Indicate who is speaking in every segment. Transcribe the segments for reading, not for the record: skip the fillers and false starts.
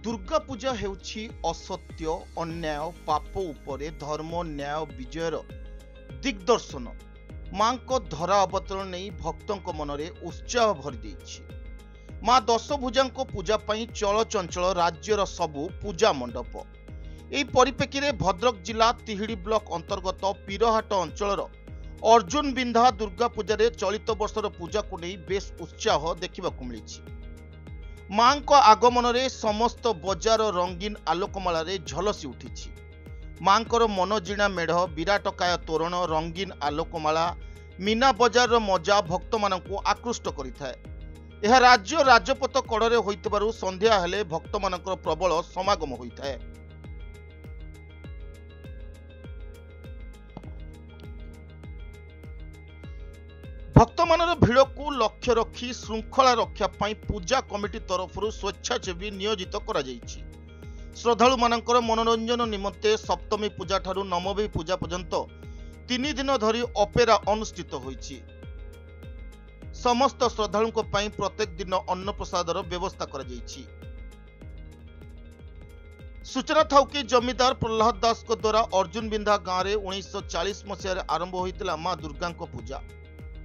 Speaker 1: दुर्गा पूजा हेउछि असत्य अन्याय पाप उपरे धर्म न्याय विजयर दिग्दर्शन। मां को धरा अवतरण नहीं भक्तों मनरे उत्साह भरी देछि। मां दशभुजा पूजा पाई चल चंचल राज्यर सबु पूजा मंडप। एही परिप्रेक्षी रे भद्रक जिला तिहिड़ी ब्लॉक अंतर्गत पीरहाट अंचल अर्जुन बिंधा दुर्गा पूजा रे चलित वर्षर पूजा को नहीं बेस उत्साह देखा मिली। मां को आगमन रे समस्त बजार रंगीन आलोकमाला रे झलसी उठी। मां को मनजिणा मेढ़ विराटकाय तोरण रंगीन आलोकमाला मीना बजार मजा भक्त मानकु आकृष्ट करिथाए। यह राज्य राजपथ कड़े होइतबारु संध्या हेले भक्त मानकर प्रबल समागम होइथाए। भक्त मानर भिड़ को लक्ष्य रखी श्रृंखला रक्षा पाई पूजा कमिटी तरफ स्वेच्छासेवी नियोजित करा जायछि। श्रद्धालु मानकर मनोरंजन निमंते सप्तमी पूजा ठारू नवमी पूजा पर्यंत 3 दिन धरी अपेरा अनुष्ठित होइछि। समस्त श्रद्धालुओं पाई प्रत्येक दिन अन्न प्रसादर व्यवस्था करा जायछि। सूचना थाउ कि जमीदार प्रहलाद दास को द्वारा अर्जुन बिंधा गाँव में 1940 मसीह आरंभ होइतिला मां दुर्गा पूजा।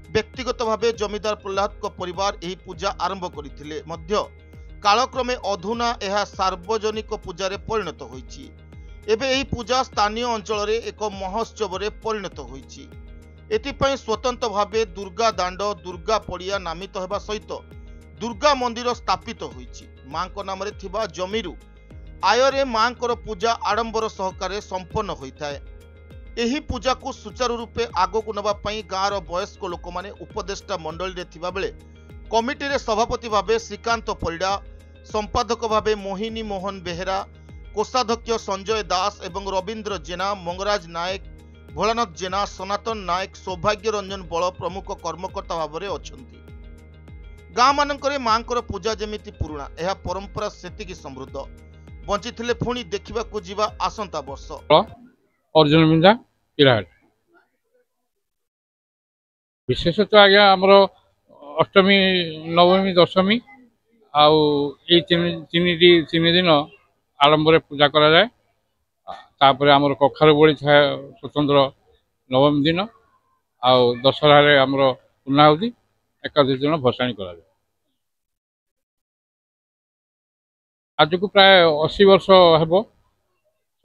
Speaker 1: व्यक्तिगत भावे जमीदार प्रहलाद को परिवार यही पूजा आरंभ करथिले मध्य कालक्रमे अधुना यह सार्वजनिक पूजा रे परिणत होइछि। एबे यही पूजा स्थानीय अंचल रे एक महोत्सव रे परिणत होइछि। एथिपाई स्वतंत्र भावे दुर्गा दांड दुर्गा पड़िया नामित हेबा सहित दुर्गा मंदिर स्थापित होइछि। मां को नाम रे थिबा जमीरु आय रे मां को पूजा आडंबर सहकारे संपन्न होइथाए। एही पूजा को सुचारू रूपे आगो को नबा पई गाँर वयस्क लोक माने उपदेष्टा मंडल रे थिबा बेले कमिटी रे सभापति भावे श्रीकांत परिडा, संपादक भावे मोहिनी मोहन बेहेरा, कोषाध्यक्ष संजय दास एवं रविंद्र जेना, मंगराज नायक, भोलानाथ जेना, सनातन नायक, सौभाग्य रंजन बल प्रमुख कर्मकर्ता भाव में अछंती। गाँ मानकरे मांकर पूजा जेमिति पुराणा यह परंपरा सेतिकी समृद्ध बंचिथिले पुणी देखिबा को जीवा आसंता वर्ष।
Speaker 2: अर्जुन बिंधा पीरहाट विशेषतः आज्ञा आमर अष्टमी नवमी दशमी तीन दिन आरंभ पूजा करा जाए। तापर आमर कखार बड़ी थाए स्वतंत्र नवमी दिन दशहरा रे आमर पूर्णाहुति एकादशी दिन भसाणी करा जाए। आज को प्राय 80 वर्ष हेबो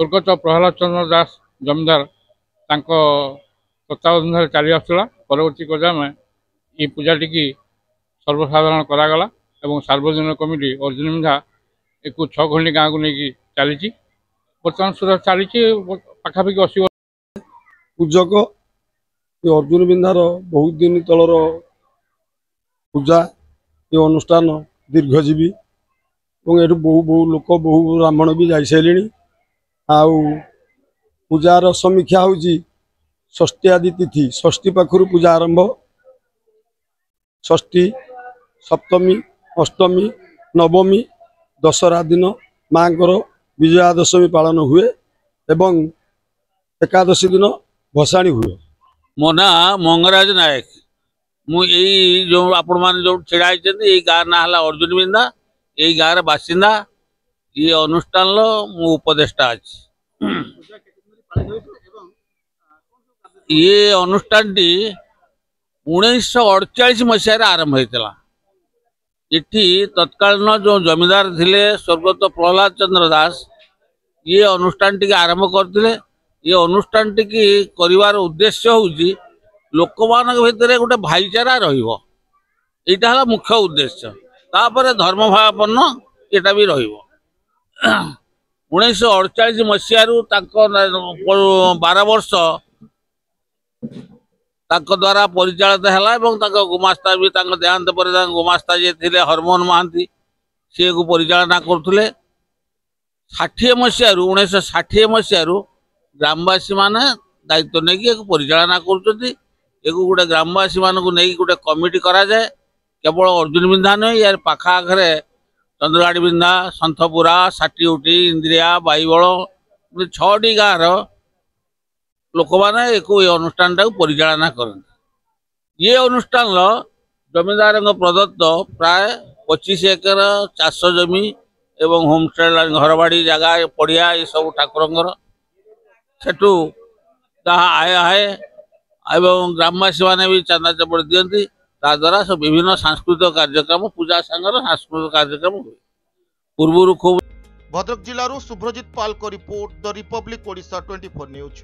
Speaker 2: स्वर्गत प्रहलाद चंद्र दास जमीदार तत्वावधान चली आसला। परवर्ती पर्याय में ये पूजा टी सर्वसाधारण करागला एवं सार्वजनिक कमिटी अर्जुन बिंधा एक 6 खंडी गाँव को लेकिन चली बर्तमान सुधा चली पाखापाखि 80 वर्ष।
Speaker 3: पूजक अर्जुन बिंधार बहुत दिन तलर पूजा ये अनुष्ठान दीर्घजीवी और ये बहु बहु लोक बहु ब्राह्मण भी जाई सारे। पूजार समीक्षा होची षष्ठी आदि तिथि षष्ठी पाखु पूजा आरंभ षष्ठी सप्तमी अष्टमी नवमी दशहरा दिन मांकर विजयादशमी पालन हुए एवं एकादशी दिन भसाणी हुए।
Speaker 4: मो ना मंगराज नायक मुझे जो आपण मैंने जो छिड़ा गाँव ना है अर्जुन बिंधा यही गाँव बासिंदा ये अनुष्ठान मु उपदेष्टा अच्छी। ये अनुष्ठान टी 1948 मसीह आरंभ होता। इठी तत्कालीन जो जमीदार थिले स्वर्गत प्रहलाद चंद्र दास ये अनुष्ठान टी आरंभ करते। ये अनुष्ठान टी करिवार उद्देश्य होउची लोक मान भितर गोटे भाईचारा रहिबो। एटा हला मुख्य उद्देश्य। तापर धर्म भावापन्न एटा भी रहिबो। 1948 मसीह 12 वर्ष द्वारा परिचालित है। गुमास्ता भी देहांत पर गुमास्ता जे थे हरमोहन महांती सी को परिचालना करते। 60 मसीह 1960 मसीह ग्रामवासी माने दायित्व नहीं परिचालना कर गोटे ग्रामवासी मान को नहीं गोटे कमिटी करा जाए। केवल अर्जुन बिंधा नहीं यार पाखा आखरे चंद्रगाड़ी बिंधा सन्थपुरा साटीउटी इंद्रिया बाईबल 6टी गाँव लोक मैंने एक अनुष्ठान टाक परिचालना करते। ये अनुष्ठान जमींदार प्रदत्त प्राय 25 एकर चाष जमी एवं होमस्टे घरबाड़ी जगह पड़िया ये सब ठाकुर सेठू जहाँ आय है एवं ग्रामवासी मैंने भी चंदा चपड़ दिखती द्वारा सब विभिन्न सांस्कृतिक कार्यक्रम पूजा संगर सांस्कृतिक कार्यक्रम हुए पूर्व खूब
Speaker 1: भद्रक जिलूर शुभ्रजित पाल को report the Republic Odisha 24 news.